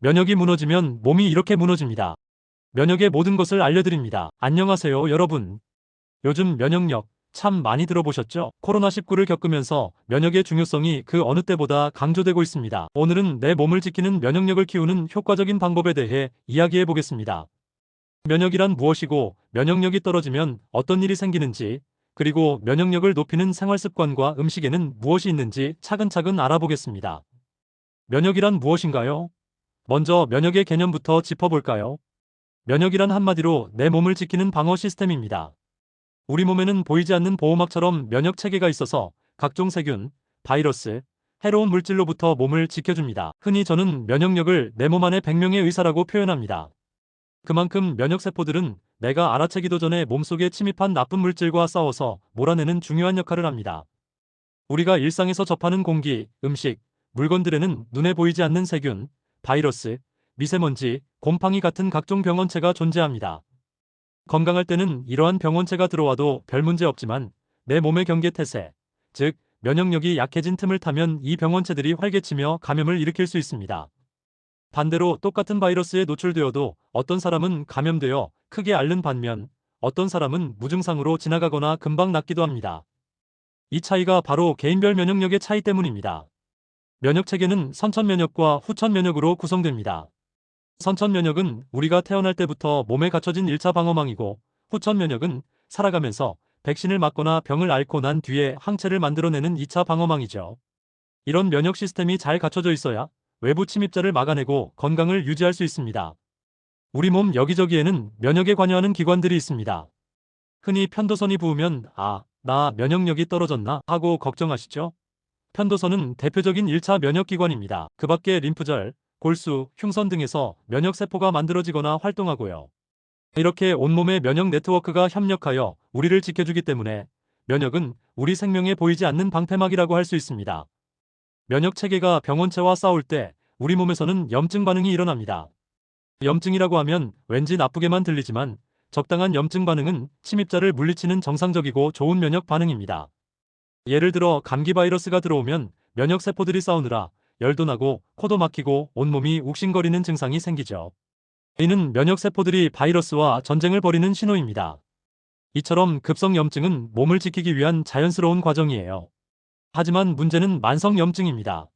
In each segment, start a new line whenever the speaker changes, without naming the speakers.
면역이 무너지면 몸이 이렇게 무너집니다. 면역의 모든 것을 알려드립니다. 안녕하세요, 여러분. 요즘 면역력 참 많이 들어보셨죠? 코로나19를 겪으면서 면역의 중요성이 그 어느 때보다 강조되고 있습니다. 오늘은 내 몸을 지키는 면역력을 키우는 효과적인 방법에 대해 이야기해 보겠습니다. 면역이란 무엇이고, 면역력이 떨어지면 어떤 일이 생기는지, 그리고 면역력을 높이는 생활습관과 음식에는 무엇이 있는지 차근차근 알아보겠습니다. 면역이란 무엇인가요? 먼저 면역의 개념부터 짚어볼까요? 면역이란 한마디로 내 몸을 지키는 방어 시스템입니다. 우리 몸에는 보이지 않는 보호막처럼 면역 체계가 있어서 각종 세균, 바이러스, 해로운 물질로부터 몸을 지켜줍니다. 흔히 저는 면역력을 내 몸 안의 100명의 의사라고 표현합니다. 그만큼 면역세포들은 내가 알아채기도 전에 몸속에 침입한 나쁜 물질과 싸워서 몰아내는 중요한 역할을 합니다. 우리가 일상에서 접하는 공기, 음식, 물건들에는 눈에 보이지 않는 세균, 바이러스, 미세먼지, 곰팡이 같은 각종 병원체가 존재합니다. 건강할 때는 이러한 병원체가 들어와도 별 문제 없지만 내 몸의 경계태세, 즉 면역력이 약해진 틈을 타면 이 병원체들이 활개치며 감염을 일으킬 수 있습니다. 반대로 똑같은 바이러스에 노출되어도 어떤 사람은 감염되어 크게 앓는 반면 어떤 사람은 무증상으로 지나가거나 금방 낫기도 합니다. 이 차이가 바로 개인별 면역력의 차이 때문입니다. 면역체계는 선천면역과 후천면역으로 구성됩니다. 선천면역은 우리가 태어날 때부터 몸에 갖춰진 1차 방어망이고, 후천면역은 살아가면서 백신을 맞거나 병을 앓고 난 뒤에 항체를 만들어내는 2차 방어망이죠. 이런 면역 시스템이 잘 갖춰져 있어야 외부 침입자를 막아내고 건강을 유지할 수 있습니다. 우리 몸 여기저기에는 면역에 관여하는 기관들이 있습니다. 흔히 편도선이 부으면 나 면역력이 떨어졌나 하고 걱정하시죠? 편도선은 대표적인 1차 면역기관입니다. 그 밖에 림프절, 골수, 흉선 등에서 면역세포가 만들어지거나 활동하고요. 이렇게 온몸의 면역 네트워크가 협력하여 우리를 지켜주기 때문에 면역은 우리 생명에 보이지 않는 방패막이라고 할 수 있습니다. 면역체계가 병원체와 싸울 때 우리 몸에서는 염증 반응이 일어납니다. 염증이라고 하면 왠지 나쁘게만 들리지만 적당한 염증 반응은 침입자를 물리치는 정상적이고 좋은 면역 반응입니다. 예를 들어 감기 바이러스가 들어오면 면역세포들이 싸우느라 열도 나고 코도 막히고 온몸이 욱신거리는 증상이 생기죠. 이는 면역세포들이 바이러스와 전쟁을 벌이는 신호입니다. 이처럼 급성염증은 몸을 지키기 위한 자연스러운 과정이에요. 하지만 문제는 만성염증입니다.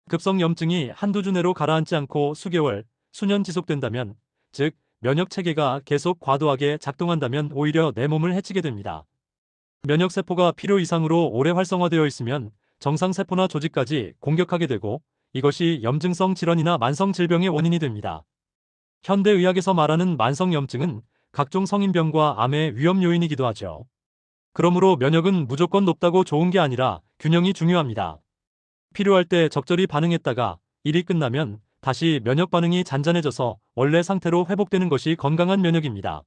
급성염증이 한두 주 내로 가라앉지 않고 수개월, 수년 지속된다면, 즉 면역체계가 계속 과도하게 작동한다면 오히려 내 몸을 해치게 됩니다. 면역세포가 필요 이상으로 오래 활성화되어 있으면 정상세포나 조직까지 공격하게 되고, 이것이 염증성 질환이나 만성질병의 원인이 됩니다. 현대의학에서 말하는 만성염증은 각종 성인병과 암의 위험 요인이기도 하죠. 그러므로 면역은 무조건 높다고 좋은 게 아니라 균형이 중요합니다. 필요할 때 적절히 반응했다가 일이 끝나면 다시 면역 반응이 잔잔해져서 원래 상태로 회복되는 것이 건강한 면역입니다.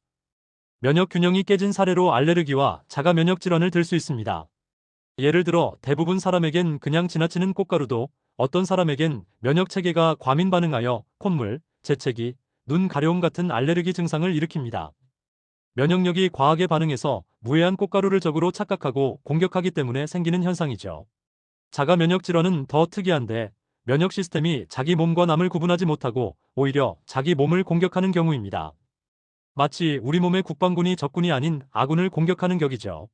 면역 균형이 깨진 사례로 알레르기와 자가 면역 질환을 들 수 있습니다. 예를 들어 대부분 사람에겐 그냥 지나치는 꽃가루도 어떤 사람에겐 면역 체계가 과민 반응하여 콧물, 재채기, 눈 가려움 같은 알레르기 증상을 일으킵니다. 면역력이 과하게 반응해서 무해한 꽃가루를 적으로 착각하고 공격하기 때문에 생기는 현상이죠. 자가 면역 질환은 더 특이한데 면역 시스템이 자기 몸과 남을 구분하지 못하고 오히려 자기 몸을 공격하는 경우입니다. 마치 우리 몸의 국방군이 적군이 아닌 아군을 공격하는 격이죠.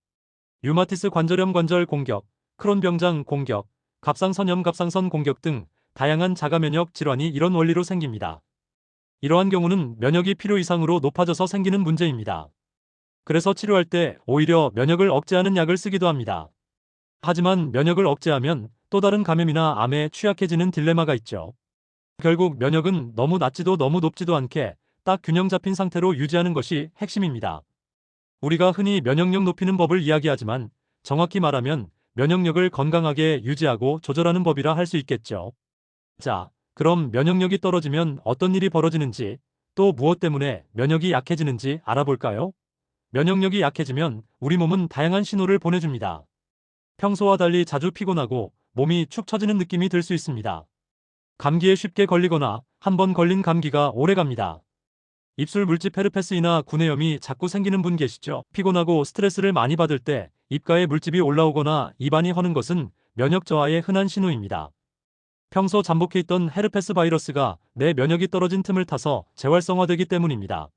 류마티스 관절염 관절 공격, 크론병장 공격, 갑상선염 갑상선 공격 등 다양한 자가 면역 질환이 이런 원리로 생깁니다. 이러한 경우는 면역이 필요 이상으로 높아져서 생기는 문제입니다. 그래서 치료할 때 오히려 면역을 억제하는 약을 쓰기도 합니다. 하지만 면역을 억제하면 또 다른 감염이나 암에 취약해지는 딜레마가 있죠. 결국 면역은 너무 낮지도 너무 높지도 않게 딱 균형 잡힌 상태로 유지하는 것이 핵심입니다. 우리가 흔히 면역력 높이는 법을 이야기하지만 정확히 말하면 면역력을 건강하게 유지하고 조절하는 법이라 할 수 있겠죠. 자, 그럼 면역력이 떨어지면 어떤 일이 벌어지는지, 또 무엇 때문에 면역이 약해지는지 알아볼까요? 면역력이 약해지면 우리 몸은 다양한 신호를 보내줍니다. 평소와 달리 자주 피곤하고 몸이 축 처지는 느낌이 들 수 있습니다. 감기에 쉽게 걸리거나 한 번 걸린 감기가 오래 갑니다. 입술 물집 헤르페스이나 구내염이 자꾸 생기는 분 계시죠? 피곤하고 스트레스를 많이 받을 때 입가에 물집이 올라오거나 입안이 허는 것은 면역 저하의 흔한 신호입니다. 평소 잠복해 있던 헤르페스 바이러스가 내 면역이 떨어진 틈을 타서 재활성화되기 때문입니다.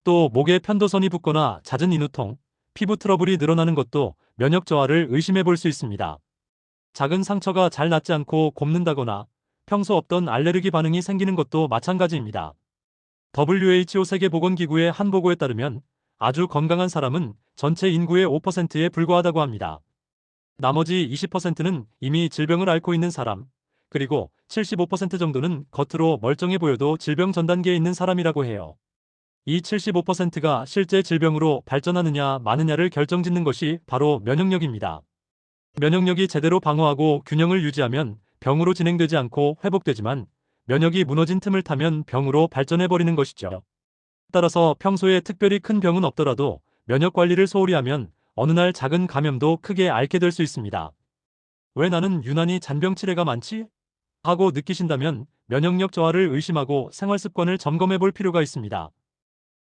또 목에 편도선이 붓거나 잦은 인후통, 피부 트러블이 늘어나는 것도 면역 저하를 의심해 볼 수 있습니다. 작은 상처가 잘 낫지 않고 곪는다거나 평소 없던 알레르기 반응이 생기는 것도 마찬가지입니다. WHO 세계보건기구의 한 보고에 따르면 아주 건강한 사람은 전체 인구의 5%에 불과하다고 합니다. 나머지 20%는 이미 질병을 앓고 있는 사람, 그리고 75% 정도는 겉으로 멀쩡해 보여도 질병 전 단계에 있는 사람이라고 해요. 이 75%가 실제 질병으로 발전하느냐 마느냐를 결정짓는 것이 바로 면역력입니다. 면역력이 제대로 방어하고 균형을 유지하면 병으로 진행되지 않고 회복되지만 면역이 무너진 틈을 타면 병으로 발전해버리는 것이죠. 따라서 평소에 특별히 큰 병은 없더라도 면역 관리를 소홀히 하면 어느 날 작은 감염도 크게 앓게 될 수 있습니다. 왜 나는 유난히 잔병 치레가 많지? 하고 느끼신다면 면역력 저하를 의심하고 생활 습관을 점검해 볼 필요가 있습니다.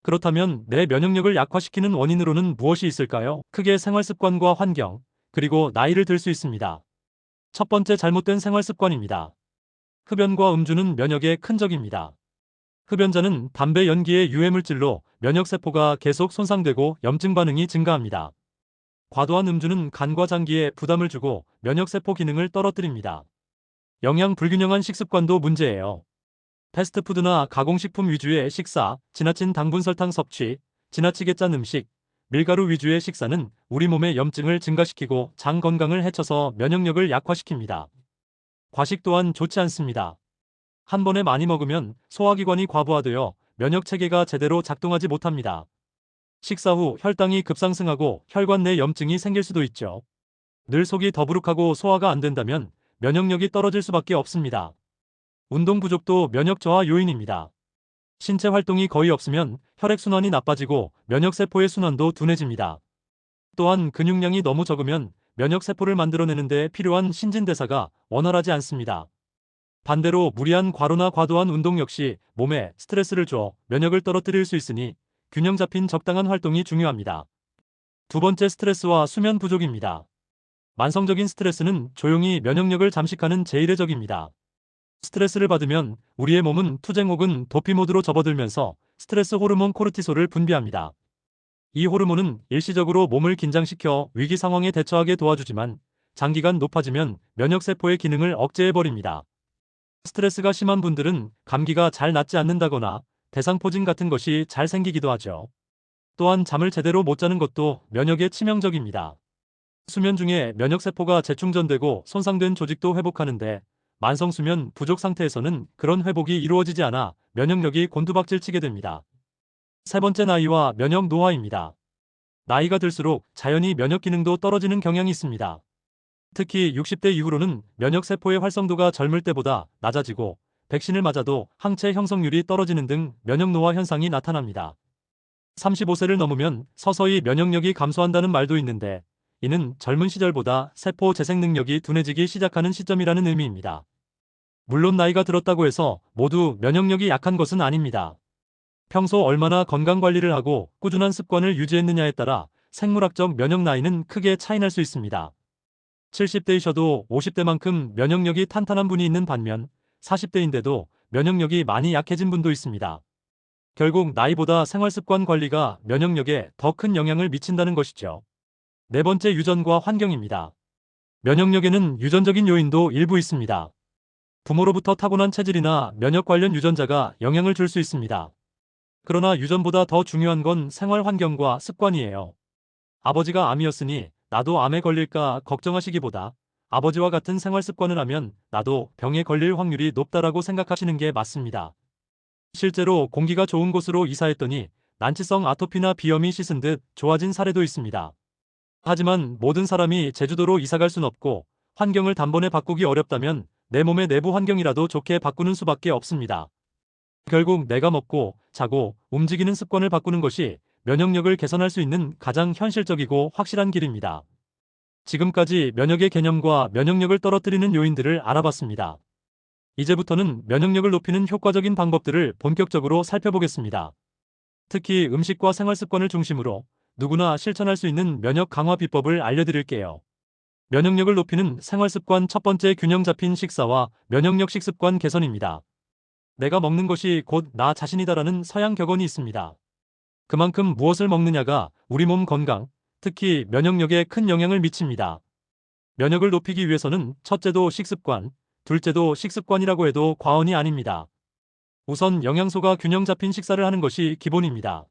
그렇다면 내 면역력을 약화시키는 원인으로는 무엇이 있을까요? 크게 생활 습관과 환경, 그리고 나이를 들 수 있습니다. 첫 번째, 잘못된 생활 습관입니다. 흡연과 음주는 면역에 큰 적입니다. 흡연자는 담배 연기의 유해물질로 면역세포가 계속 손상되고 염증 반응이 증가합니다. 과도한 음주는 간과 장기에 부담을 주고 면역세포 기능을 떨어뜨립니다. 영양 불균형한 식습관도 문제예요. 패스트푸드나 가공식품 위주의 식사, 지나친 당분 설탕 섭취, 지나치게 짠 음식, 밀가루 위주의 식사는 우리 몸의 염증을 증가시키고 장 건강을 해쳐서 면역력을 약화시킵니다. 과식 또한 좋지 않습니다. 한 번에 많이 먹으면 소화기관이 과부하되어 면역체계가 제대로 작동하지 못합니다. 식사 후 혈당이 급상승하고 혈관 내 염증이 생길 수도 있죠. 늘 속이 더부룩하고 소화가 안 된다면 면역력이 떨어질 수밖에 없습니다. 운동 부족도 면역 저하 요인입니다. 신체 활동이 거의 없으면 혈액순환이 나빠지고 면역세포의 순환도 둔해집니다. 또한 근육량이 너무 적으면 면역세포를 만들어내는 데 필요한 신진대사가 원활하지 않습니다. 반대로 무리한 과로나 과도한 운동 역시 몸에 스트레스를 줘 면역을 떨어뜨릴 수 있으니 균형 잡힌 적당한 활동이 중요합니다. 두 번째, 스트레스와 수면 부족입니다. 만성적인 스트레스는 조용히 면역력을 잠식하는 제1의 적입니다. 스트레스를 받으면 우리의 몸은 투쟁 혹은 도피 모드로 접어들면서 스트레스 호르몬 코르티솔을 분비합니다. 이 호르몬은 일시적으로 몸을 긴장시켜 위기 상황에 대처하게 도와주지만 장기간 높아지면 면역세포의 기능을 억제해버립니다. 스트레스가 심한 분들은 감기가 잘 낫지 않는다거나 대상포진 같은 것이 잘 생기기도 하죠. 또한 잠을 제대로 못 자는 것도 면역에 치명적입니다. 수면 중에 면역세포가 재충전되고 손상된 조직도 회복하는데 만성 수면 부족 상태에서는 그런 회복이 이루어지지 않아 면역력이 곤두박질 치게 됩니다. 세 번째, 나이와 면역 노화입니다. 나이가 들수록 자연히 면역 기능도 떨어지는 경향이 있습니다. 특히 60대 이후로는 면역세포의 활성도가 젊을 때보다 낮아지고 백신을 맞아도 항체 형성률이 떨어지는 등 면역 노화 현상이 나타납니다. 35세를 넘으면 서서히 면역력이 감소한다는 말도 있는데 이는 젊은 시절보다 세포 재생 능력이 둔해지기 시작하는 시점이라는 의미입니다. 물론 나이가 들었다고 해서 모두 면역력이 약한 것은 아닙니다. 평소 얼마나 건강관리를 하고 꾸준한 습관을 유지했느냐에 따라 생물학적 면역 나이는 크게 차이날 수 있습니다. 70대이셔도 50대만큼 면역력이 탄탄한 분이 있는 반면 40대인데도 면역력이 많이 약해진 분도 있습니다. 결국 나이보다 생활습관 관리가 면역력에 더 큰 영향을 미친다는 것이죠. 네 번째, 유전과 환경입니다. 면역력에는 유전적인 요인도 일부 있습니다. 부모로부터 타고난 체질이나 면역 관련 유전자가 영향을 줄 수 있습니다. 그러나 유전보다 더 중요한 건 생활 환경과 습관이에요. 아버지가 암이었으니 나도 암에 걸릴까 걱정하시기보다 아버지와 같은 생활 습관을 하면 나도 병에 걸릴 확률이 높다라고 생각하시는 게 맞습니다. 실제로 공기가 좋은 곳으로 이사했더니 난치성 아토피나 비염이 씻은 듯 좋아진 사례도 있습니다. 하지만 모든 사람이 제주도로 이사갈 순 없고 환경을 단번에 바꾸기 어렵다면 내 몸의 내부 환경이라도 좋게 바꾸는 수밖에 없습니다. 결국 내가 먹고 자고 움직이는 습관을 바꾸는 것이 면역력을 개선할 수 있는 가장 현실적이고 확실한 길입니다. 지금까지 면역의 개념과 면역력을 떨어뜨리는 요인들을 알아봤습니다. 이제부터는 면역력을 높이는 효과적인 방법들을 본격적으로 살펴보겠습니다. 특히 음식과 생활 습관을 중심으로 누구나 실천할 수 있는 면역 강화 비법을 알려드릴게요. 면역력을 높이는 생활습관 첫 번째 균형 잡힌 식사와 면역력 식습관 개선입니다. 내가 먹는 것이 곧 나 자신이다라는 서양 격언이 있습니다. 그만큼 무엇을 먹느냐가 우리 몸 건강, 특히 면역력에 큰 영향을 미칩니다. 면역을 높이기 위해서는 첫째도 식습관, 둘째도 식습관이라고 해도 과언이 아닙니다. 우선 영양소가 균형 잡힌 식사를 하는 것이 기본입니다.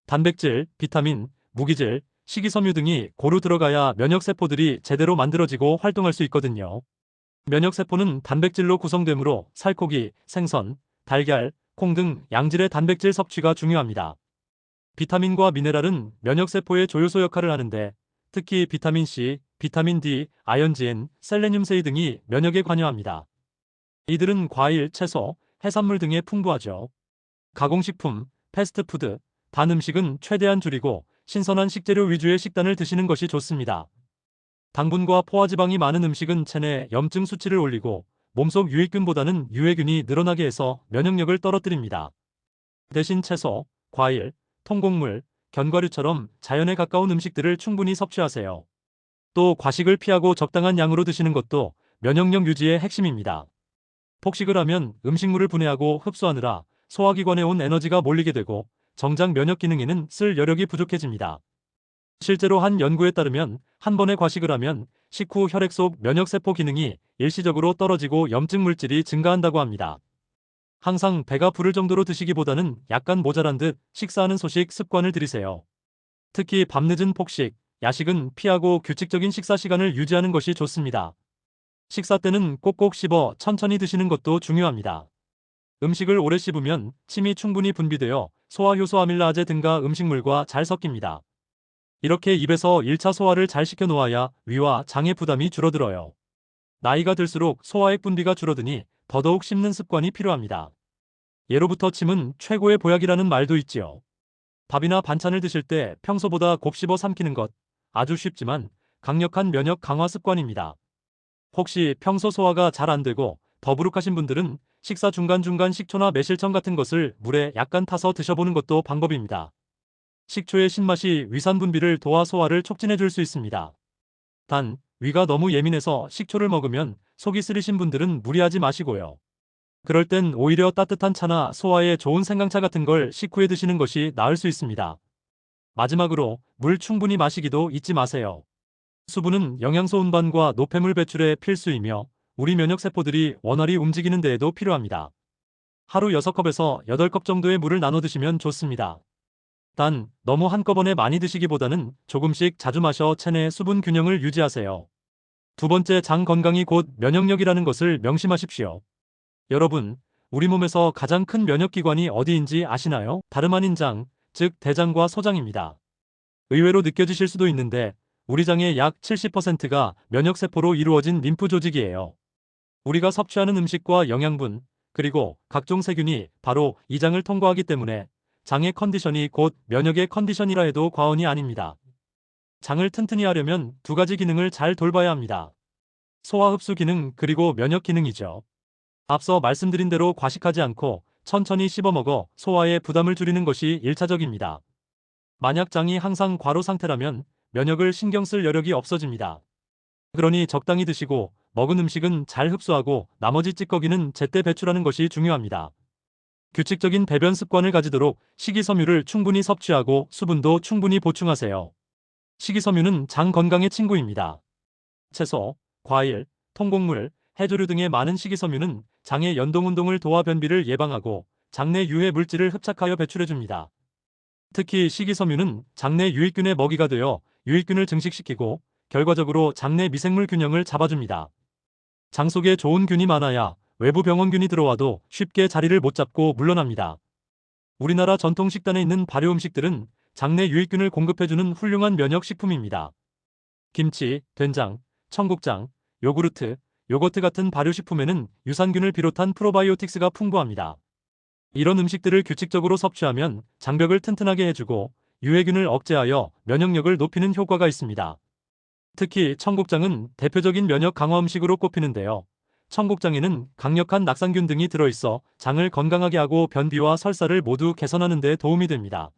단백질, 비타민, 무기질, 식이섬유 등이 고루 들어가야 면역세포들이 제대로 만들어지고 활동할 수 있거든요. 면역세포는 단백질로 구성되므로 살코기, 생선, 달걀, 콩 등 양질의 단백질 섭취가 중요합니다. 비타민과 미네랄은 면역세포의 조효소 역할을 하는데 특히 비타민 C, 비타민 D, 아연진, 셀레늄 세이 등이 면역에 관여합니다. 이들은 과일, 채소, 해산물 등에 풍부하죠. 가공식품, 패스트푸드, 단 음식은 최대한 줄이고 신선한 식재료 위주의 식단을 드시는 것이 좋습니다. 당분과 포화지방이 많은 음식은 체내 염증 수치를 올리고 몸속 유익균보다는 유해균이 늘어나게 해서 면역력을 떨어뜨립니다. 대신 채소, 과일, 통곡물, 견과류처럼 자연에 가까운 음식들을 충분히 섭취하세요. 또 과식을 피하고 적당한 양으로 드시는 것도 면역력 유지의 핵심입니다. 폭식을 하면 음식물을 분해하고 흡수하느라 소화기관에 온 에너지가 몰리게 되고 정작 면역 기능에는 쓸 여력이 부족해집니다. 실제로 한 연구에 따르면 한 번에 과식을 하면 식후 혈액 속 면역세포 기능이 일시적으로 떨어지고 염증 물질이 증가한다고 합니다. 항상 배가 부를 정도로 드시기보다는 약간 모자란 듯 식사하는 소식 습관을 들이세요. 특히 밤늦은 폭식, 야식은 피하고 규칙적인 식사 시간을 유지하는 것이 좋습니다. 식사 때는 꼭꼭 씹어 천천히 드시는 것도 중요합니다. 음식을 오래 씹으면 침이 충분히 분비되어 소화효소 아밀라아제 등과 음식물과 잘 섞입니다. 이렇게 입에서 1차 소화를 잘 시켜 놓아야 위와 장의 부담이 줄어들어요. 나이가 들수록 소화액 분비가 줄어드니 더더욱 씹는 습관이 필요합니다. 예로부터 침은 최고의 보약이라는 말도 있지요. 밥이나 반찬을 드실 때 평소보다 곱씹어 삼키는 것, 아주 쉽지만 강력한 면역 강화 습관입니다. 혹시 평소 소화가 잘 안 되고 더부룩하신 분들은 식사 중간중간 식초나 매실청 같은 것을 물에 약간 타서 드셔보는 것도 방법입니다. 식초의 신맛이 위산 분비를 도와 소화를 촉진해 줄 수 있습니다. 단, 위가 너무 예민해서 식초를 먹으면 속이 쓰리신 분들은 무리하지 마시고요. 그럴 땐 오히려 따뜻한 차나 소화에 좋은 생강차 같은 걸 식후에 드시는 것이 나을 수 있습니다. 마지막으로 물 충분히 마시기도 잊지 마세요. 수분은 영양소 운반과 노폐물 배출에 필수이며 우리 면역세포들이 원활히 움직이는 데에도 필요합니다. 하루 6컵에서 8컵 정도의 물을 나눠 드시면 좋습니다. 단, 너무 한꺼번에 많이 드시기보다는 조금씩 자주 마셔 체내 수분 균형을 유지하세요. 두 번째, 장 건강이 곧 면역력이라는 것을 명심하십시오. 여러분, 우리 몸에서 가장 큰 면역기관이 어디인지 아시나요? 다름 아닌 장, 즉 대장과 소장입니다. 의외로 느껴지실 수도 있는데 우리 장의 약 70%가 면역세포로 이루어진 림프 조직이에요. 우리가 섭취하는 음식과 영양분, 그리고 각종 세균이 바로 이 장을 통과하기 때문에 장의 컨디션이 곧 면역의 컨디션이라 해도 과언이 아닙니다. 장을 튼튼히 하려면 두 가지 기능을 잘 돌봐야 합니다. 소화 흡수 기능 그리고 면역 기능이죠. 앞서 말씀드린 대로 과식하지 않고 천천히 씹어먹어 소화에 부담을 줄이는 것이 1차적입니다. 만약 장이 항상 과로 상태라면 면역을 신경 쓸 여력이 없어집니다. 그러니 적당히 드시고 먹은 음식은 잘 흡수하고 나머지 찌꺼기는 제때 배출하는 것이 중요합니다. 규칙적인 배변 습관을 가지도록 식이섬유를 충분히 섭취하고 수분도 충분히 보충하세요. 식이섬유는 장 건강의 친구입니다. 채소, 과일, 통곡물, 해조류 등의 많은 식이섬유는 장의 연동운동을 도와 변비를 예방하고 장내 유해 물질을 흡착하여 배출해줍니다. 특히 식이섬유는 장내 유익균의 먹이가 되어 유익균을 증식시키고 결과적으로 장내 미생물 균형을 잡아줍니다. 장 속에 좋은 균이 많아야 외부 병원균이 들어와도 쉽게 자리를 못 잡고 물러납니다. 우리나라 전통 식단에 있는 발효 음식들은 장내 유익균을 공급해주는 훌륭한 면역식품입니다. 김치, 된장, 청국장, 요구르트, 요거트 같은 발효식품에는 유산균을 비롯한 프로바이오틱스가 풍부합니다. 이런 음식들을 규칙적으로 섭취하면 장벽을 튼튼하게 해주고 유해균을 억제하여 면역력을 높이는 효과가 있습니다. 특히 청국장은 대표적인 면역 강화 음식으로 꼽히는데요. 청국장에는 강력한 낙상균 등이 들어있어 장을 건강하게 하고 변비와 설사를 모두 개선하는 데 도움이 됩니다.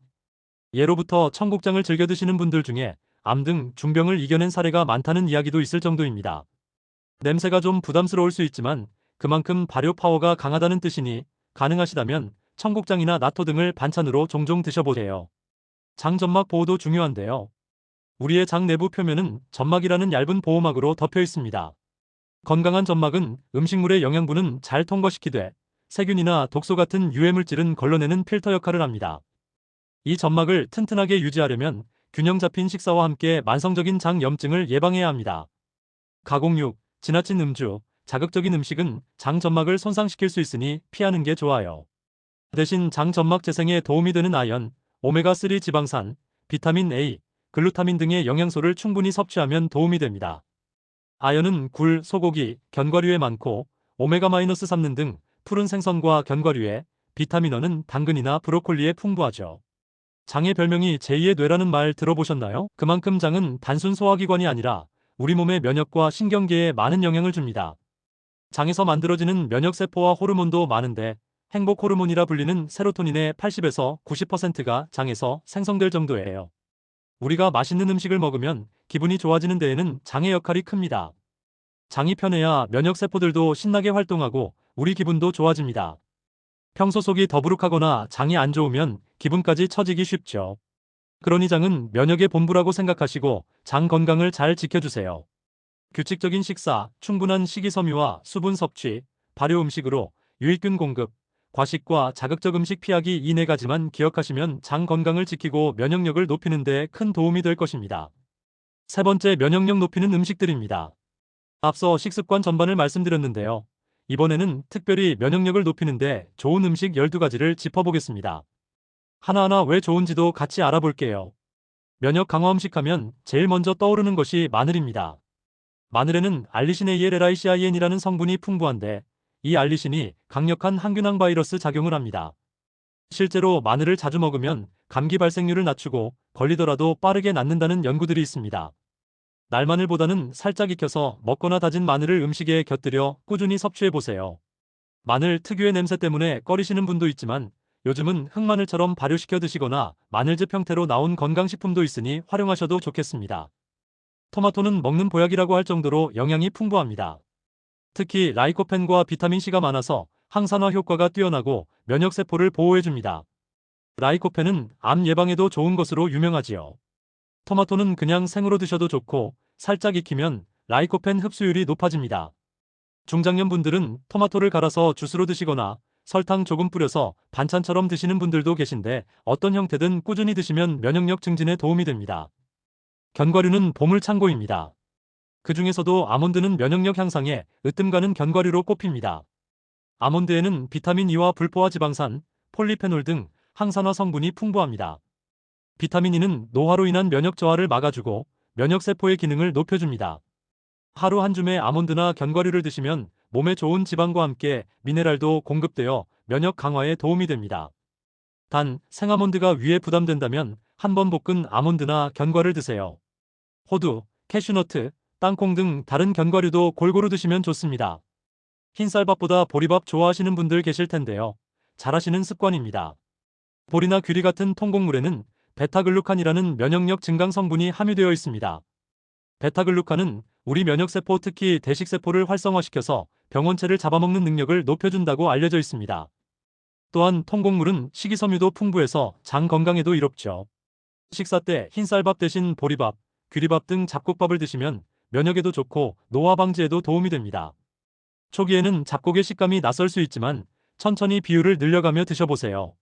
예로부터 청국장을 즐겨 드시는 분들 중에 암 등 중병을 이겨낸 사례가 많다는 이야기도 있을 정도입니다. 냄새가 좀 부담스러울 수 있지만 그만큼 발효 파워가 강하다는 뜻이니 가능하시다면 청국장이나 나토 등을 반찬으로 종종 드셔보세요. 장 점막 보호도 중요한데요. 우리의 장 내부 표면은 점막이라는 얇은 보호막으로 덮여 있습니다. 건강한 점막은 음식물의 영양분은 잘 통과시키되 세균이나 독소 같은 유해물질은 걸러내는 필터 역할을 합니다. 이 점막을 튼튼하게 유지하려면 균형 잡힌 식사와 함께 만성적인 장 염증을 예방해야 합니다. 가공육, 지나친 음주, 자극적인 음식은 장 점막을 손상시킬 수 있으니 피하는 게 좋아요. 대신 장 점막 재생에 도움이 되는 아연, 오메가3 지방산, 비타민 A, 글루타민 등의 영양소를 충분히 섭취하면 도움이 됩니다. 아연은 굴, 소고기, 견과류에 많고 오메가-3는 등 푸른 생선과 견과류에, 비타민어는 당근이나 브로콜리에 풍부하죠. 장의 별명이 제2의 뇌라는 말 들어보셨나요? 그만큼 장은 단순 소화기관이 아니라 우리 몸의 면역과 신경계에 많은 영향을 줍니다. 장에서 만들어지는 면역세포와 호르몬도 많은데 행복 호르몬이라 불리는 세로토닌의 80에서 90%가 장에서 생성될 정도예요. 우리가 맛있는 음식을 먹으면 기분이 좋아지는 데에는 장의 역할이 큽니다. 장이 편해야 면역세포들도 신나게 활동하고 우리 기분도 좋아집니다. 평소 속이 더부룩하거나 장이 안 좋으면 기분까지 처지기 쉽죠. 그러니 장은 면역의 본부라고 생각하시고 장 건강을 잘 지켜주세요. 규칙적인 식사, 충분한 식이섬유와 수분 섭취, 발효 음식으로 유익균 공급, 과식과 자극적 음식 피하기 이 네 가지만 기억하시면 장 건강을 지키고 면역력을 높이는 데 큰 도움이 될 것입니다. 세 번째, 면역력 높이는 음식들입니다. 앞서 식습관 전반을 말씀드렸는데요. 이번에는 특별히 면역력을 높이는데 좋은 음식 12가지를 짚어보겠습니다. 하나하나 왜 좋은지도 같이 알아볼게요. 면역 강화 음식 하면 제일 먼저 떠오르는 것이 마늘입니다. 마늘에는 알리신 ALLICIN이라는 성분이 풍부한데 이 알리신이 강력한 항균항 바이러스 작용을 합니다. 실제로 마늘을 자주 먹으면 감기 발생률을 낮추고 걸리더라도 빠르게 낫는다는 연구들이 있습니다. 날마늘보다는 살짝 익혀서 먹거나 다진 마늘을 음식에 곁들여 꾸준히 섭취해보세요. 마늘 특유의 냄새 때문에 꺼리시는 분도 있지만 요즘은 흑마늘처럼 발효시켜 드시거나 마늘즙 형태로 나온 건강식품도 있으니 활용하셔도 좋겠습니다. 토마토는 먹는 보약이라고 할 정도로 영양이 풍부합니다. 특히 라이코펜과 비타민C가 많아서 항산화 효과가 뛰어나고 면역세포를 보호해줍니다. 라이코펜은 암 예방에도 좋은 것으로 유명하지요. 토마토는 그냥 생으로 드셔도 좋고 살짝 익히면 라이코펜 흡수율이 높아집니다. 중장년 분들은 토마토를 갈아서 주스로 드시거나 설탕 조금 뿌려서 반찬처럼 드시는 분들도 계신데 어떤 형태든 꾸준히 드시면 면역력 증진에 도움이 됩니다. 견과류는 보물 창고입니다. 그 중에서도 아몬드는 면역력 향상에 으뜸가는 견과류로 꼽힙니다. 아몬드에는 비타민 E와 불포화 지방산, 폴리페놀 등 항산화 성분이 풍부합니다. 비타민 E는 노화로 인한 면역 저하를 막아주고 면역세포의 기능을 높여줍니다. 하루 한 줌의 아몬드나 견과류를 드시면 몸에 좋은 지방과 함께 미네랄도 공급되어 면역 강화에 도움이 됩니다. 단, 생아몬드가 위에 부담된다면 한번 볶은 아몬드나 견과를 드세요. 호두, 캐슈너트, 땅콩 등 다른 견과류도 골고루 드시면 좋습니다. 흰쌀밥보다 보리밥 좋아하시는 분들 계실 텐데요. 잘하시는 습관입니다. 보리나 귀리 같은 통곡물에는 베타글루칸이라는 면역력 증강 성분이 함유되어 있습니다. 베타글루칸은 우리 면역세포 특히 대식세포를 활성화시켜서 병원체를 잡아먹는 능력을 높여준다고 알려져 있습니다. 또한 통곡물은 식이섬유도 풍부해서 장 건강에도 이롭죠. 식사 때 흰쌀밥 대신 보리밥, 귀리밥 등 잡곡밥을 드시면 면역에도 좋고 노화 방지에도 도움이 됩니다. 초기에는 잡곡의 식감이 낯설 수 있지만 천천히 비율을 늘려가며 드셔보세요.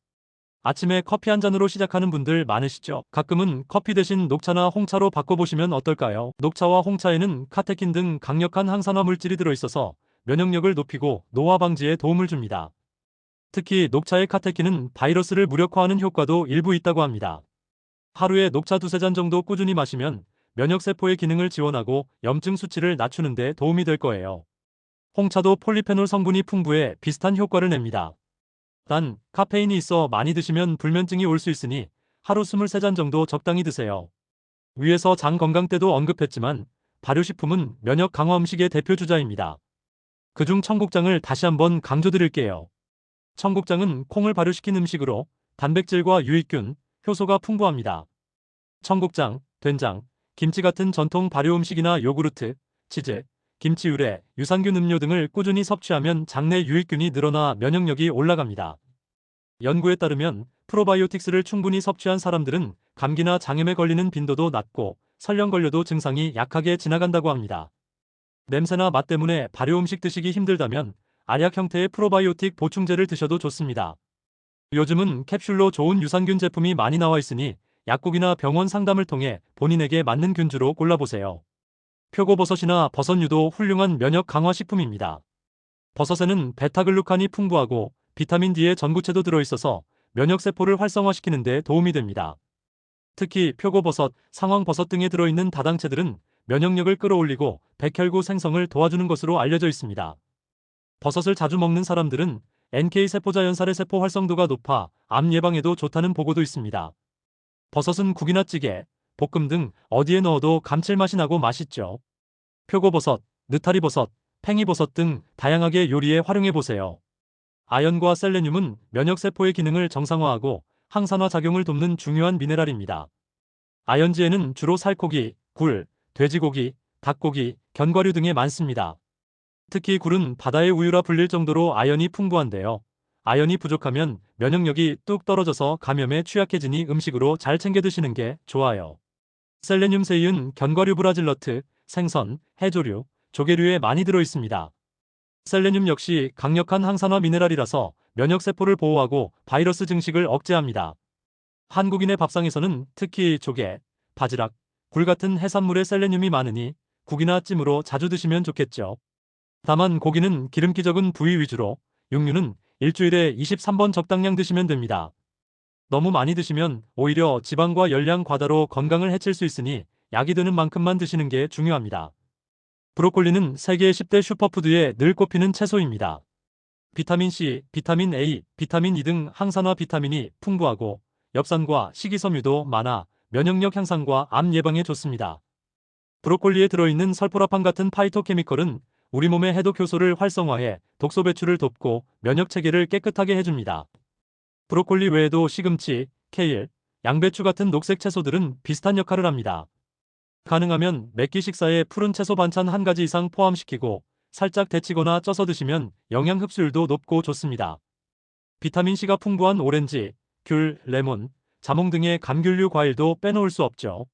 아침에 커피 한 잔으로 시작하는 분들 많으시죠? 가끔은 커피 대신 녹차나 홍차로 바꿔보시면 어떨까요? 녹차와 홍차에는 카테킨 등 강력한 항산화 물질이 들어있어서 면역력을 높이고 노화 방지에 도움을 줍니다. 특히 녹차의 카테킨은 바이러스를 무력화하는 효과도 일부 있다고 합니다. 하루에 녹차 두세 잔 정도 꾸준히 마시면 면역세포의 기능을 지원하고 염증 수치를 낮추는 데 도움이 될 거예요. 홍차도 폴리페놀 성분이 풍부해 비슷한 효과를 냅니다. 단, 카페인이 있어 많이 드시면 불면증이 올 수 있으니 하루 23잔 정도 적당히 드세요. 위에서 장 건강 때도 언급했지만 발효식품은 면역 강화 음식의 대표 주자입니다. 그중 청국장을 다시 한번 강조드릴게요. 청국장은 콩을 발효시킨 음식으로 단백질과 유익균, 효소가 풍부합니다. 청국장, 된장, 김치 같은 전통 발효 음식이나 요구르트, 치즈, 김치 유래, 유산균 음료 등을 꾸준히 섭취하면 장내 유익균이 늘어나 면역력이 올라갑니다. 연구에 따르면 프로바이오틱스를 충분히 섭취한 사람들은 감기나 장염에 걸리는 빈도도 낮고 설령 걸려도 증상이 약하게 지나간다고 합니다. 냄새나 맛 때문에 발효 음식 드시기 힘들다면 알약 형태의 프로바이오틱 보충제를 드셔도 좋습니다. 요즘은 캡슐로 좋은 유산균 제품이 많이 나와 있으니 약국이나 병원 상담을 통해 본인에게 맞는 균주로 골라보세요. 표고버섯이나 버섯류도 훌륭한 면역 강화 식품입니다. 버섯에는 베타글루칸이 풍부하고 비타민 D의 전구체도 들어있어서 면역세포를 활성화시키는 데 도움이 됩니다. 특히 표고버섯, 상황버섯 등에 들어있는 다당체들은 면역력을 끌어올리고 백혈구 생성을 도와주는 것으로 알려져 있습니다. 버섯을 자주 먹는 사람들은 NK세포 자연살의 세포 활성도가 높아 암 예방에도 좋다는 보고도 있습니다. 버섯은 국이나 찌개, 볶음 등 어디에 넣어도 감칠맛이 나고 맛있죠. 표고버섯, 느타리버섯, 팽이버섯 등 다양하게 요리에 활용해보세요. 아연과 셀레늄은 면역세포의 기능을 정상화하고 항산화 작용을 돕는 중요한 미네랄입니다. 아연지에는 주로 살코기, 굴, 돼지고기, 닭고기, 견과류 등에 많습니다. 특히 굴은 바다의 우유라 불릴 정도로 아연이 풍부한데요. 아연이 부족하면 면역력이 뚝 떨어져서 감염에 취약해지니 음식으로 잘 챙겨 드시는 게 좋아요. 셀레늄 세이은 견과류 브라질너트, 생선, 해조류, 조개류에 많이 들어있습니다. 셀레늄 역시 강력한 항산화 미네랄이라서 면역세포를 보호하고 바이러스 증식을 억제합니다. 한국인의 밥상에서는 특히 조개, 바지락, 굴 같은 해산물에 셀레늄이 많으니 국이나 찜으로 자주 드시면 좋겠죠. 다만 고기는 기름기 적은 부위 위주로, 육류는 일주일에 23번 적당량 드시면 됩니다. 너무 많이 드시면 오히려 지방과 열량 과다로 건강을 해칠 수 있으니 약이 드는 만큼만 드시는 게 중요합니다. 브로콜리는 세계 10대 슈퍼푸드에 늘 꼽히는 채소입니다. 비타민C, 비타민 A, 비타민 E 등 항산화 비타민이 풍부하고 엽산과 식이섬유도 많아 면역력 향상과 암 예방에 좋습니다. 브로콜리에 들어있는 설포라판 같은 파이토케미컬은 우리 몸의 해독 효소를 활성화해 독소 배출을 돕고 면역 체계를 깨끗하게 해줍니다. 브로콜리 외에도 시금치, 케일, 양배추 같은 녹색 채소들은 비슷한 역할을 합니다. 가능하면 매끼 식사에 푸른 채소 반찬 한 가지 이상 포함시키고 살짝 데치거나 쪄서 드시면 영양 흡수율도 높고 좋습니다. 비타민C가 풍부한 오렌지, 귤, 레몬, 자몽 등의 감귤류 과일도 빼놓을 수 없죠.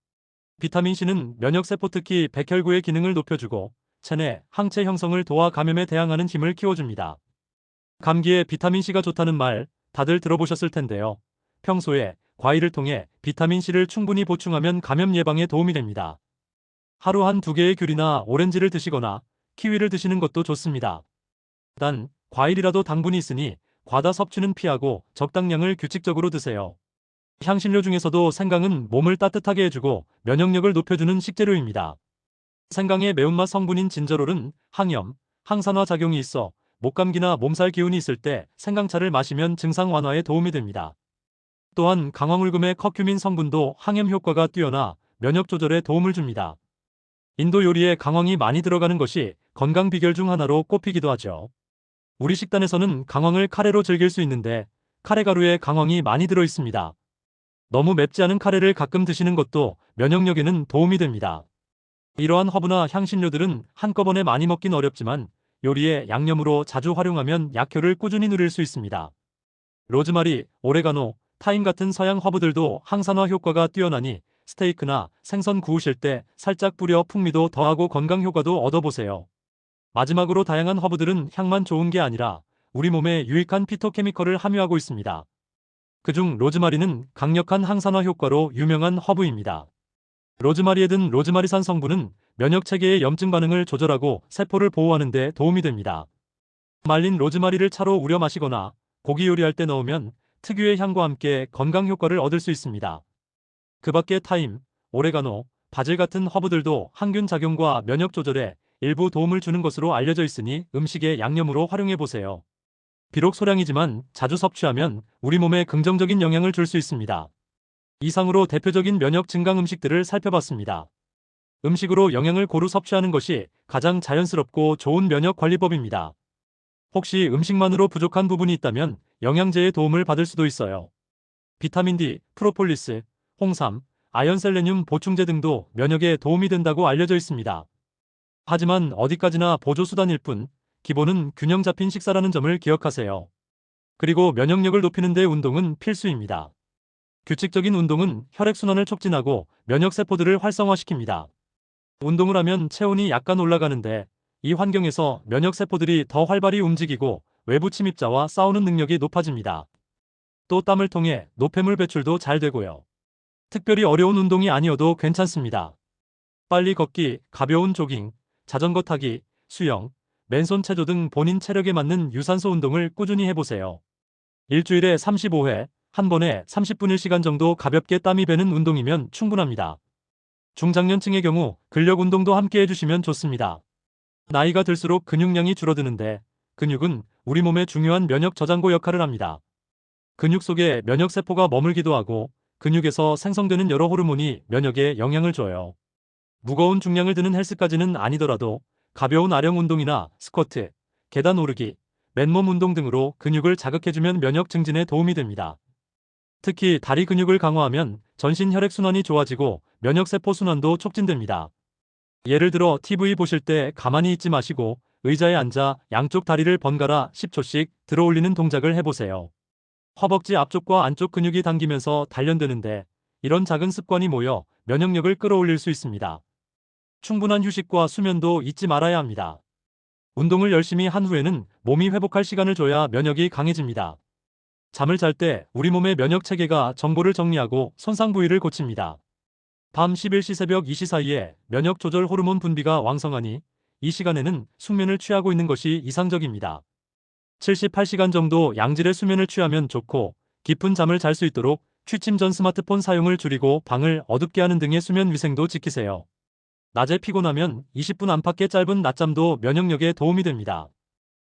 비타민C는 면역세포 특히 백혈구의 기능을 높여주고 체내 항체 형성을 도와 감염에 대항하는 힘을 키워줍니다. 감기에 비타민C가 좋다는 말 다들 들어보셨을 텐데요. 평소에 과일을 통해 비타민C를 충분히 보충하면 감염 예방에 도움이 됩니다. 하루 한 2개의 귤이나 오렌지를 드시거나 키위를 드시는 것도 좋습니다. 단, 과일이라도 당분이 있으니 과다 섭취는 피하고 적당량을 규칙적으로 드세요. 향신료 중에서도 생강은 몸을 따뜻하게 해주고 면역력을 높여주는 식재료입니다. 생강의 매운맛 성분인 진저롤은 항염, 항산화 작용이 있어 목감기나 몸살 기운이 있을 때 생강차를 마시면 증상 완화에 도움이 됩니다. 또한 강황울금의 커큐민 성분도 항염 효과가 뛰어나 면역 조절에 도움을 줍니다. 인도 요리에 강황이 많이 들어가는 것이 건강 비결 중 하나로 꼽히기도 하죠. 우리 식단에서는 강황을 카레로 즐길 수 있는데 카레 가루에 강황이 많이 들어 있습니다. 너무 맵지 않은 카레를 가끔 드시는 것도 면역력에는 도움이 됩니다. 이러한 허브나 향신료들은 한꺼번에 많이 먹긴 어렵지만 요리에 양념으로 자주 활용하면 약효를 꾸준히 누릴 수 있습니다. 로즈마리, 오레가노, 타임 같은 서양 허브들도 항산화 효과가 뛰어나니 스테이크나 생선 구우실 때 살짝 뿌려 풍미도 더하고 건강 효과도 얻어보세요. 마지막으로 다양한 허브들은 향만 좋은 게 아니라 우리 몸에 유익한 피토케미컬을 함유하고 있습니다. 그중 로즈마리는 강력한 항산화 효과로 유명한 허브입니다. 로즈마리에 든 로즈마리산 성분은 면역 체계의 염증 반응을 조절하고 세포를 보호하는 데 도움이 됩니다. 말린 로즈마리를 차로 우려 마시거나 고기 요리할 때 넣으면 특유의 향과 함께 건강 효과를 얻을 수 있습니다. 그 밖에 타임, 오레가노, 바질 같은 허브들도 항균 작용과 면역 조절에 일부 도움을 주는 것으로 알려져 있으니 음식의 양념으로 활용해 보세요. 비록 소량이지만 자주 섭취하면 우리 몸에 긍정적인 영향을 줄 수 있습니다. 이상으로 대표적인 면역 증강 음식들을 살펴봤습니다. 음식으로 영양을 고루 섭취하는 것이 가장 자연스럽고 좋은 면역 관리법입니다. 혹시 음식만으로 부족한 부분이 있다면 영양제의 도움을 받을 수도 있어요. 비타민 D, 프로폴리스, 홍삼, 아연, 셀레늄 보충제 등도 면역에 도움이 된다고 알려져 있습니다. 하지만 어디까지나 보조수단일 뿐 기본은 균형 잡힌 식사라는 점을 기억하세요. 그리고 면역력을 높이는 데 운동은 필수입니다. 규칙적인 운동은 혈액순환을 촉진하고 면역세포들을 활성화시킵니다. 운동을 하면 체온이 약간 올라가는데 이 환경에서 면역세포들이 더 활발히 움직이고 외부 침입자와 싸우는 능력이 높아집니다. 또 땀을 통해 노폐물 배출도 잘 되고요. 특별히 어려운 운동이 아니어도 괜찮습니다. 빨리 걷기, 가벼운 조깅, 자전거 타기, 수영, 맨손 체조 등 본인 체력에 맞는 유산소 운동을 꾸준히 해보세요. 일주일에 35회, 한 번에 30분 1시간 정도 가볍게 땀이 배는 운동이면 충분합니다. 중장년층의 경우 근력 운동도 함께 해주시면 좋습니다. 나이가 들수록 근육량이 줄어드는데 근육은 우리 몸의 중요한 면역 저장고 역할을 합니다. 근육 속에 면역세포가 머물기도 하고 근육에서 생성되는 여러 호르몬이 면역에 영향을 줘요. 무거운 중량을 드는 헬스까지는 아니더라도 가벼운 아령 운동이나 스쿼트, 계단 오르기, 맨몸 운동 등으로 근육을 자극해주면 면역 증진에 도움이 됩니다. 특히 다리 근육을 강화하면 전신 혈액순환이 좋아지고 면역세포 순환도 촉진됩니다. 예를 들어 TV 보실 때 가만히 있지 마시고 의자에 앉아 양쪽 다리를 번갈아 10초씩 들어 올리는 동작을 해보세요. 허벅지 앞쪽과 안쪽 근육이 당기면서 단련되는데 이런 작은 습관이 모여 면역력을 끌어올릴 수 있습니다. 충분한 휴식과 수면도 잊지 말아야 합니다. 운동을 열심히 한 후에는 몸이 회복할 시간을 줘야 면역이 강해집니다. 잠을 잘 때 우리 몸의 면역 체계가 정보를 정리하고 손상 부위를 고칩니다. 밤 11시 새벽 2시 사이에 면역 조절 호르몬 분비가 왕성하니 이 시간에는 숙면을 취하고 있는 것이 이상적입니다. 78시간 정도 양질의 수면을 취하면 좋고 깊은 잠을 잘 수 있도록 취침 전 스마트폰 사용을 줄이고 방을 어둡게 하는 등의 수면 위생도 지키세요. 낮에 피곤하면 20분 안팎의 짧은 낮잠도 면역력에 도움이 됩니다.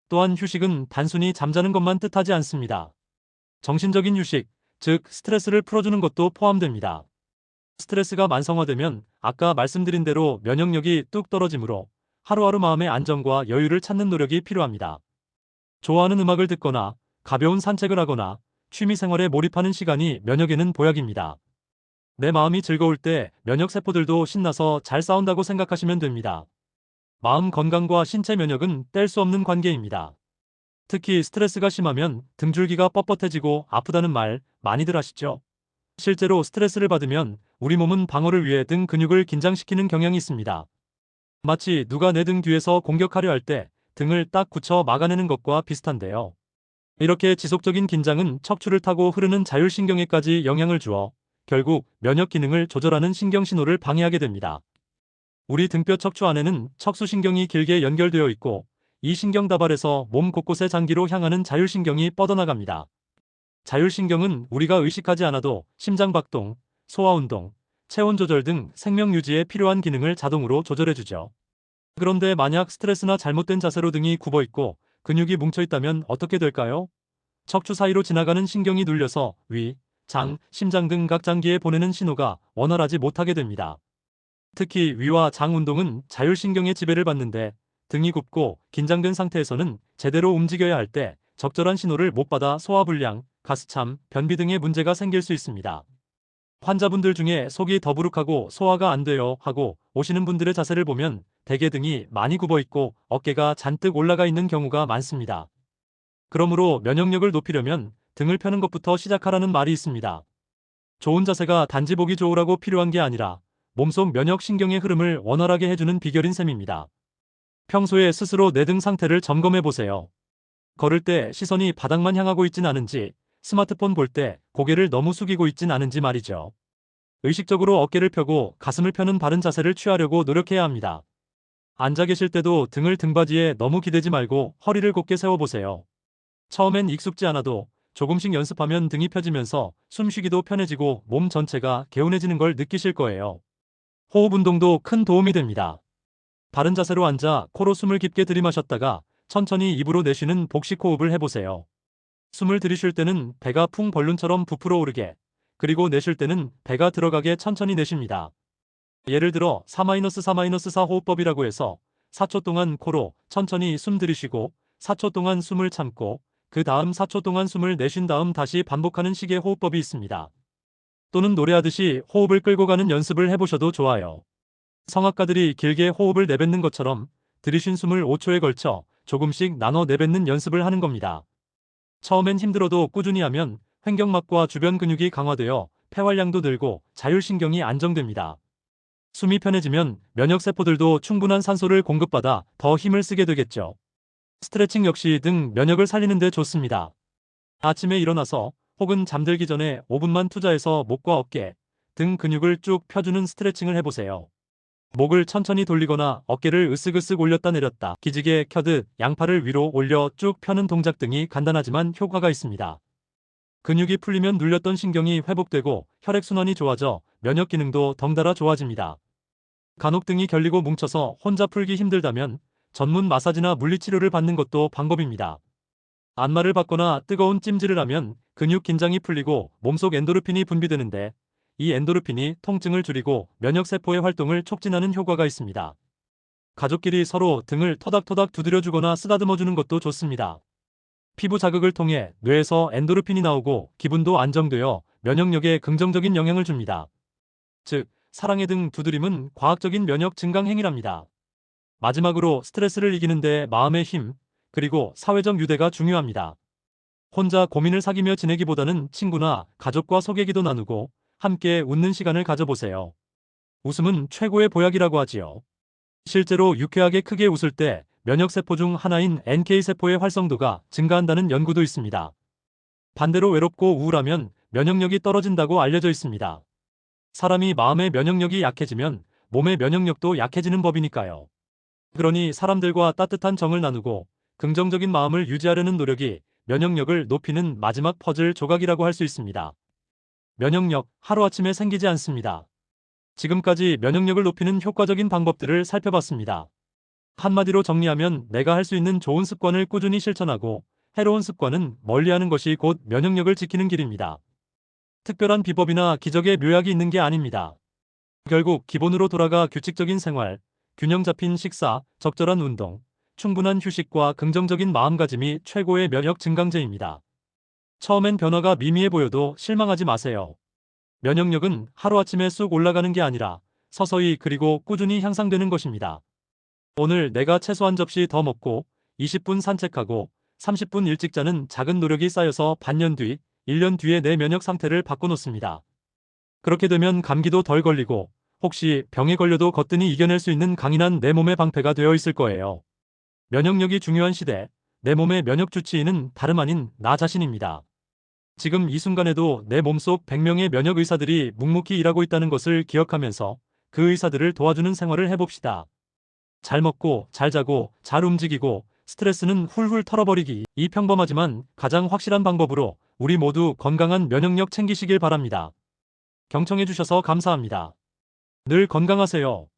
또한 휴식은 단순히 잠자는 것만 뜻하지 않습니다. 정신적인 휴식, 즉 스트레스를 풀어주는 것도 포함됩니다. 스트레스가 만성화되면 아까 말씀드린 대로 면역력이 뚝 떨어지므로 하루하루 마음의 안정과 여유를 찾는 노력이 필요합니다. 좋아하는 음악을 듣거나 가벼운 산책을 하거나 취미생활에 몰입하는 시간이 면역에는 보약입니다. 내 마음이 즐거울 때 면역세포들도 신나서 잘 싸운다고 생각하시면 됩니다. 마음 건강과 신체 면역은 뗄 수 없는 관계입니다. 특히 스트레스가 심하면 등줄기가 뻣뻣해지고 아프다는 말 많이들 하시죠? 실제로 스트레스를 받으면 우리 몸은 방어를 위해 등 근육을 긴장시키는 경향이 있습니다. 마치 누가 내 등 뒤에서 공격하려 할 때 등을 딱 굳혀 막아내는 것과 비슷한데요. 이렇게 지속적인 긴장은 척추를 타고 흐르는 자율신경에까지 영향을 주어 결국 면역 기능을 조절하는 신경신호를 방해하게 됩니다. 우리 등뼈 척추 안에는 척수신경이 길게 연결되어 있고 이 신경 다발에서 몸 곳곳의 장기로 향하는 자율신경이 뻗어나갑니다. 자율신경은 우리가 의식하지 않아도 심장박동, 소화운동, 체온 조절 등 생명 유지에 필요한 기능을 자동으로 조절해주죠. 그런데 만약 스트레스나 잘못된 자세로 등이 굽어있고 근육이 뭉쳐있다면 어떻게 될까요? 척추 사이로 지나가는 신경이 눌려서 위, 장, 심장 등 각 장기에 보내는 신호가 원활하지 못하게 됩니다. 특히 위와 장 운동은 자율신경의 지배를 받는데 등이 굽고 긴장된 상태에서는 제대로 움직여야 할 때 적절한 신호를 못 받아 소화불량, 가스참, 변비 등의 문제가 생길 수 있습니다. 환자분들 중에 속이 더부룩하고 소화가 안 돼요 하고 오시는 분들의 자세를 보면 대개 등이 많이 굽어 있고 어깨가 잔뜩 올라가 있는 경우가 많습니다. 그러므로 면역력을 높이려면 등을 펴는 것부터 시작하라는 말이 있습니다. 좋은 자세가 단지 보기 좋으라고 필요한 게 아니라 몸속 면역신경의 흐름을 원활하게 해주는 비결인 셈입니다. 평소에 스스로 내 등 상태를 점검해 보세요. 걸을 때 시선이 바닥만 향하고 있진 않은지, 스마트폰 볼 때 고개를 너무 숙이고 있진 않은지 말이죠. 의식적으로 어깨를 펴고 가슴을 펴는 바른 자세를 취하려고 노력해야 합니다. 앉아 계실 때도 등을 등받이에 너무 기대지 말고 허리를 곧게 세워보세요. 처음엔 익숙지 않아도 조금씩 연습하면 등이 펴지면서 숨쉬기도 편해지고 몸 전체가 개운해지는 걸 느끼실 거예요. 호흡 운동도 큰 도움이 됩니다. 바른 자세로 앉아 코로 숨을 깊게 들이마셨다가 천천히 입으로 내쉬는 복식 호흡을 해보세요. 숨을 들이쉴 때는 배가 풍 벌룬처럼 부풀어 오르게, 그리고 내쉴 때는 배가 들어가게 천천히 내쉽니다. 예를 들어 4-4-4 호흡법이라고 해서 4초 동안 코로 천천히 숨 들이쉬고 4초 동안 숨을 참고 그 다음 4초 동안 숨을 내쉰 다음 다시 반복하는 식의 호흡법이 있습니다. 또는 노래하듯이 호흡을 끌고 가는 연습을 해보셔도 좋아요. 성악가들이 길게 호흡을 내뱉는 것처럼 들이쉰 숨을 5초에 걸쳐 조금씩 나눠 내뱉는 연습을 하는 겁니다. 처음엔 힘들어도 꾸준히 하면 횡격막과 주변 근육이 강화되어 폐활량도 늘고 자율신경이 안정됩니다. 숨이 편해지면 면역세포들도 충분한 산소를 공급받아 더 힘을 쓰게 되겠죠. 스트레칭 역시 등 면역을 살리는 데 좋습니다. 아침에 일어나서 혹은 잠들기 전에 5분만 투자해서 목과 어깨, 등 근육을 쭉 펴주는 스트레칭을 해보세요. 목을 천천히 돌리거나 어깨를 으쓱으쓱 올렸다 내렸다 기지개 켜듯 양팔을 위로 올려 쭉 펴는 동작 등이 간단하지만 효과가 있습니다. 근육이 풀리면 눌렸던 신경이 회복되고 혈액순환이 좋아져 면역 기능도 덩달아 좋아집니다. 간혹 등이 결리고 뭉쳐서 혼자 풀기 힘들다면 전문 마사지나 물리치료를 받는 것도 방법입니다. 안마를 받거나 뜨거운 찜질을 하면 근육 긴장이 풀리고 몸속 엔도르핀이 분비되는데 이 엔도르핀이 통증을 줄이고 면역세포의 활동을 촉진하는 효과가 있습니다. 가족끼리 서로 등을 토닥토닥 두드려주거나 쓰다듬어주는 것도 좋습니다. 피부 자극을 통해 뇌에서 엔도르핀이 나오고 기분도 안정되어 면역력에 긍정적인 영향을 줍니다. 즉, 사랑의 등 두드림은 과학적인 면역 증강 행위랍니다. 마지막으로 스트레스를 이기는데 마음의 힘, 그리고 사회적 유대가 중요합니다. 혼자 고민을 사귀며 지내기보다는 친구나 가족과 속얘기도 나누고 함께 웃는 시간을 가져보세요. 웃음은 최고의 보약이라고 하지요. 실제로 유쾌하게 크게 웃을 때 면역세포 중 하나인 NK세포의 활성도가 증가한다는 연구도 있습니다. 반대로 외롭고 우울하면 면역력이 떨어진다고 알려져 있습니다. 사람이 마음의 면역력이 약해지면 몸의 면역력도 약해지는 법이니까요. 그러니 사람들과 따뜻한 정을 나누고 긍정적인 마음을 유지하려는 노력이 면역력을 높이는 마지막 퍼즐 조각이라고 할 수 있습니다. 면역력, 하루아침에 생기지 않습니다. 지금까지 면역력을 높이는 효과적인 방법들을 살펴봤습니다. 한마디로 정리하면 내가 할 수 있는 좋은 습관을 꾸준히 실천하고 해로운 습관은 멀리하는 것이 곧 면역력을 지키는 길입니다. 특별한 비법이나 기적의 묘약이 있는 게 아닙니다. 결국 기본으로 돌아가 규칙적인 생활, 균형 잡힌 식사, 적절한 운동, 충분한 휴식과 긍정적인 마음가짐이 최고의 면역 증강제입니다. 처음엔 변화가 미미해 보여도 실망하지 마세요. 면역력은 하루아침에 쑥 올라가는 게 아니라 서서히 그리고 꾸준히 향상되는 것입니다. 오늘 내가 채소 한 접시 더 먹고 20분 산책하고 30분 일찍 자는 작은 노력이 쌓여서 반년 뒤, 1년 뒤에 내 면역 상태를 바꿔놓습니다. 그렇게 되면 감기도 덜 걸리고 혹시 병에 걸려도 거뜬히 이겨낼 수 있는 강인한 내 몸의 방패가 되어 있을 거예요. 면역력이 중요한 시대, 내 몸의 면역 주치의는 다름 아닌 나 자신입니다. 지금 이 순간에도 내 몸속 100명의 면역 의사들이 묵묵히 일하고 있다는 것을 기억하면서 그 의사들을 도와주는 생활을 해봅시다. 잘 먹고, 잘 자고, 잘 움직이고, 스트레스는 훌훌 털어버리기. 이 평범하지만 가장 확실한 방법으로 우리 모두 건강한 면역력 챙기시길 바랍니다. 경청해주셔서 감사합니다. 늘 건강하세요.